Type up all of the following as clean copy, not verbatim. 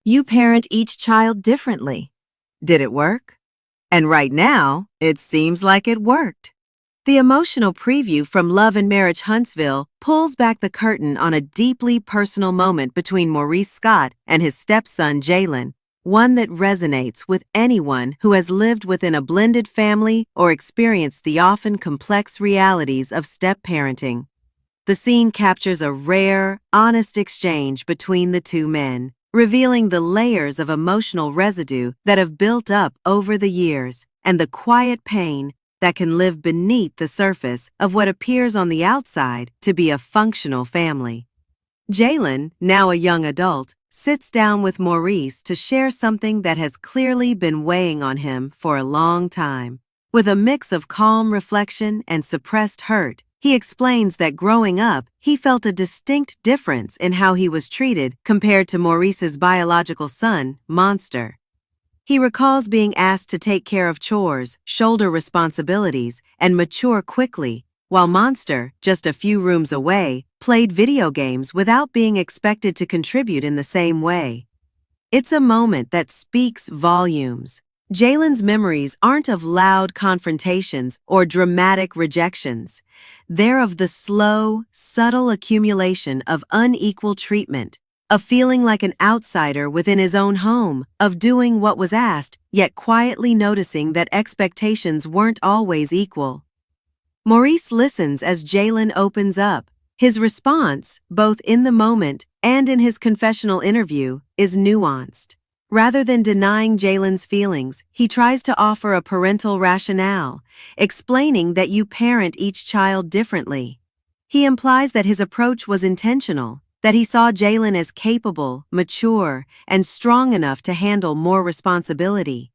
You parent each child differently. Did it work? And right now, it seems like it worked. The emotional preview from Love and Marriage Huntsville pulls back the curtain on a deeply personal moment between Maurice Scott and his stepson Jaylin, one that resonates with anyone who has lived within a blended family or experienced the often complex realities of step-parenting. The scene captures a rare, honest exchange between the two men, revealing the layers of emotional residue that have built up over the years and the quiet pain that can live beneath the surface of what appears on the outside to be a functional family. Jaylen, now a young adult, sits down with Maurice to share something that has clearly been weighing on him for a long time. With a mix of calm reflection and suppressed hurt, he explains that growing up, he felt a distinct difference in how he was treated compared to Maurice's biological son, Monster. He recalls being asked to take care of chores, shoulder responsibilities, and mature quickly, while Monster, just a few rooms away, played video games without being expected to contribute in the same way. It's a moment that speaks volumes. Jaylen's memories aren't of loud confrontations or dramatic rejections. They're of the slow, subtle accumulation of unequal treatment, of feeling like an outsider within his own home, of doing what was asked, yet quietly noticing that expectations weren't always equal. Maurice listens as Jaylin opens up. His response, both in the moment and in his confessional interview, is nuanced. Rather than denying Jaylen's feelings, he tries to offer a parental rationale, explaining that you parent each child differently. He implies that his approach was intentional, that he saw Jaylin as capable, mature, and strong enough to handle more responsibility.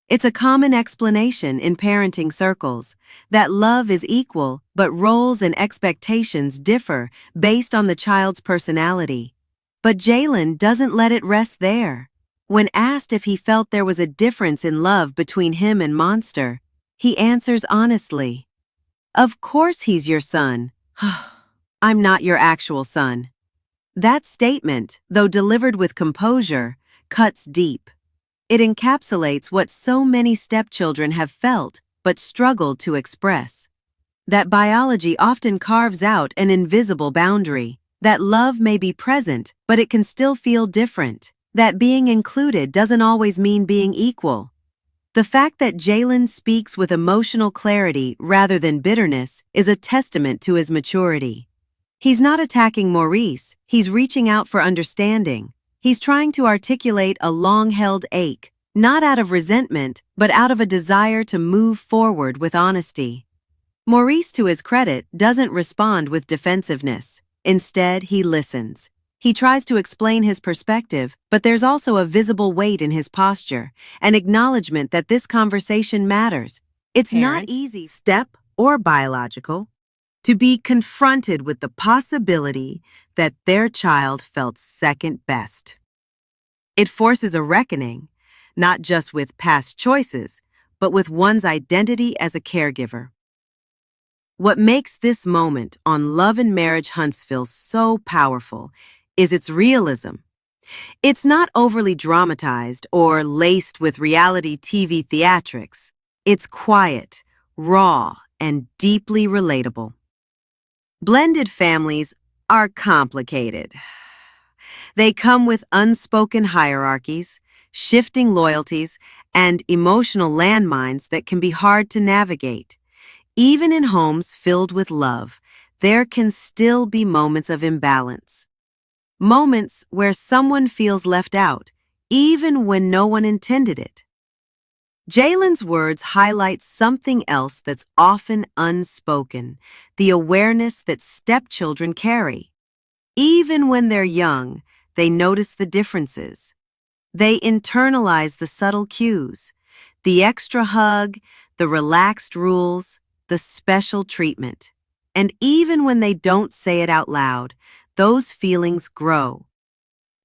It's a common explanation in parenting circles, that love is equal, but roles and expectations differ based on the child's personality. But Jaylin doesn't let it rest there. When asked if he felt there was a difference in love between him and Monster, he answers honestly, "Of course he's your son. I'm not your actual son." That statement, though delivered with composure, cuts deep. It encapsulates what so many stepchildren have felt but struggled to express. That biology often carves out an invisible boundary. That love may be present, but it can still feel different. That being included doesn't always mean being equal. The fact that Jaylin speaks with emotional clarity rather than bitterness is a testament to his maturity. He's not attacking Maurice, he's reaching out for understanding. He's trying to articulate a long-held ache, not out of resentment, but out of a desire to move forward with honesty. Maurice, to his credit, doesn't respond with defensiveness. Instead, he listens. He tries to explain his perspective, but there's also a visible weight in his posture, an acknowledgement that this conversation matters. It's not easy, step or biological, to be confronted with the possibility that their child felt second best. It forces a reckoning, not just with past choices, but with one's identity as a caregiver. What makes this moment on Love and Marriage Huntsville so powerful is its realism. It's not overly dramatized or laced with reality TV theatrics. It's quiet, raw, and deeply relatable. Blended families are complicated. They come with unspoken hierarchies, shifting loyalties, and emotional landmines that can be hard to navigate. Even in homes filled with love, there can still be moments of imbalance. Moments where someone feels left out, even when no one intended it. Jaylen's words highlight something else that's often unspoken, the awareness that stepchildren carry. Even when they're young, they notice the differences. They internalize the subtle cues, the extra hug, the relaxed rules, the special treatment. And even when they don't say it out loud, those feelings grow.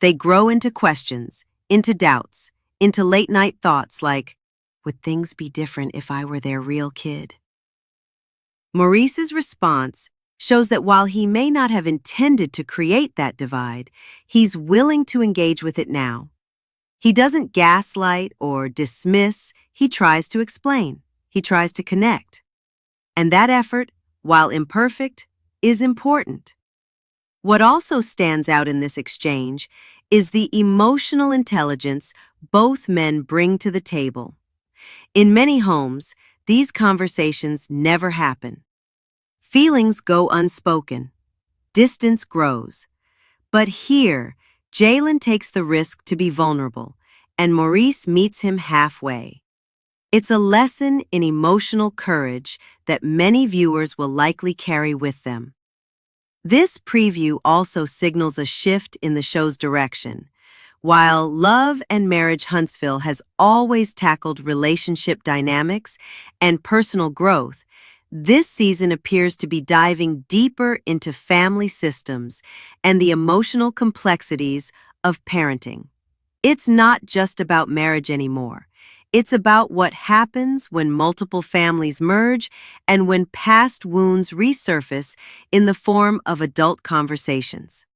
They grow into questions, into doubts, into late-night thoughts like, would things be different if I were their real kid? Maurice's response shows that while he may not have intended to create that divide, he's willing to engage with it now. He doesn't gaslight or dismiss, he tries to explain, he tries to connect. And that effort, while imperfect, is important. What also stands out in this exchange is the emotional intelligence both men bring to the table. In many homes, these conversations never happen. Feelings go unspoken. Distance grows. But here, Jaylen takes the risk to be vulnerable, and Maurice meets him halfway. It's a lesson in emotional courage that many viewers will likely carry with them. This preview also signals a shift in the show's direction. While Love and Marriage Huntsville has always tackled relationship dynamics and personal growth, this season appears to be diving deeper into family systems and the emotional complexities of parenting. It's not just about marriage anymore. It's about what happens when multiple families merge and when past wounds resurface in the form of adult conversations.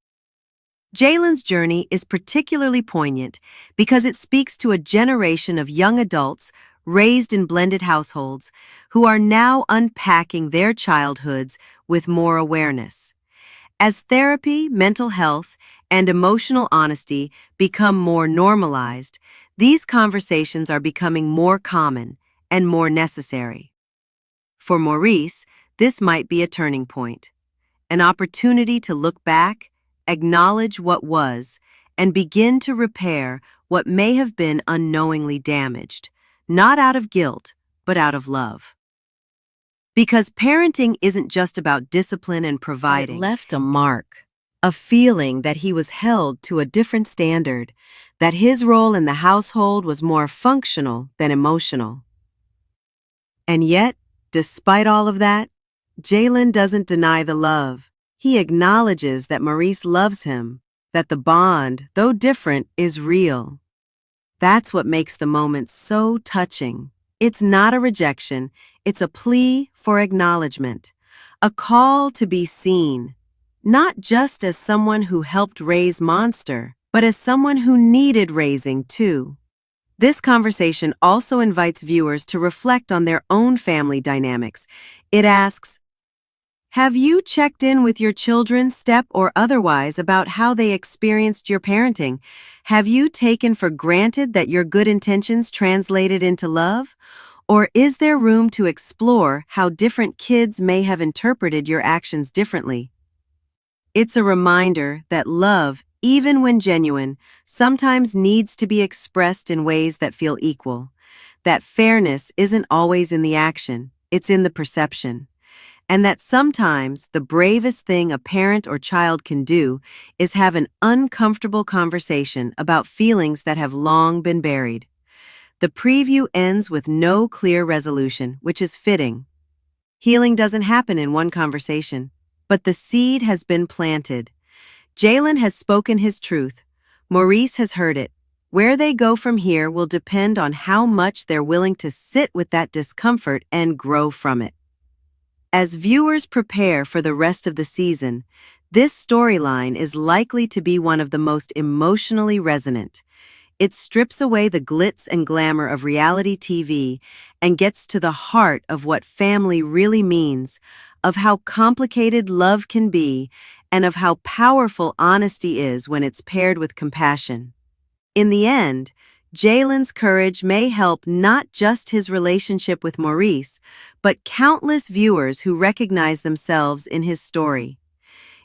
Jaylen's journey is particularly poignant because it speaks to a generation of young adults raised in blended households who are now unpacking their childhoods with more awareness. As therapy, mental health, and emotional honesty become more normalized, these conversations are becoming more common and more necessary. For Maurice, this might be a turning point, an opportunity to look back, acknowledge what was, and begin to repair what may have been unknowingly damaged, not out of guilt, but out of love. Because parenting isn't just about discipline and providing. It left a mark, a feeling that he was held to a different standard, that his role in the household was more functional than emotional. And yet, despite all of that, Jaylen doesn't deny the love. He acknowledges that Maurice loves him, that the bond, though different, is real. That's what makes the moment so touching. It's not a rejection, it's a plea for acknowledgement, a call to be seen, not just as someone who helped raise Monster, but as someone who needed raising too. This conversation also invites viewers to reflect on their own family dynamics. It asks, have you checked in with your children, step or otherwise, about how they experienced your parenting? Have you taken for granted that your good intentions translated into love? Or is there room to explore how different kids may have interpreted your actions differently? It's a reminder that love, even when genuine, sometimes needs to be expressed in ways that feel equal. That fairness isn't always in the action, it's in the perception. And that sometimes the bravest thing a parent or child can do is have an uncomfortable conversation about feelings that have long been buried. The preview ends with no clear resolution, which is fitting. Healing doesn't happen in one conversation, but the seed has been planted. Jaylen has spoken his truth. Maurice has heard it. Where they go from here will depend on how much they're willing to sit with that discomfort and grow from it. As viewers prepare for the rest of the season, this storyline is likely to be one of the most emotionally resonant. It strips away the glitz and glamour of reality TV and gets to the heart of what family really means, of how complicated love can be, and of how powerful honesty is when it's paired with compassion. In the end, Jaylen's courage may help not just his relationship with Maurice, but countless viewers who recognize themselves in his story.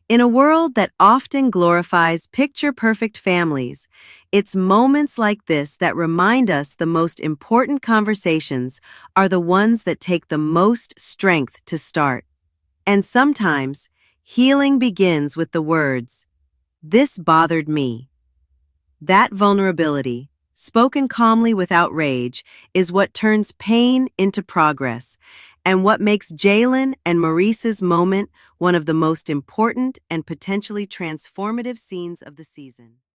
In a world that often glorifies picture-perfect families, it's moments like this that remind us the most important conversations are the ones that take the most strength to start. And sometimes, healing begins with the words, "This bothered me." That vulnerability, spoken calmly without rage, is what turns pain into progress, and what makes Jaylen and Maurice's moment one of the most important and potentially transformative scenes of the season.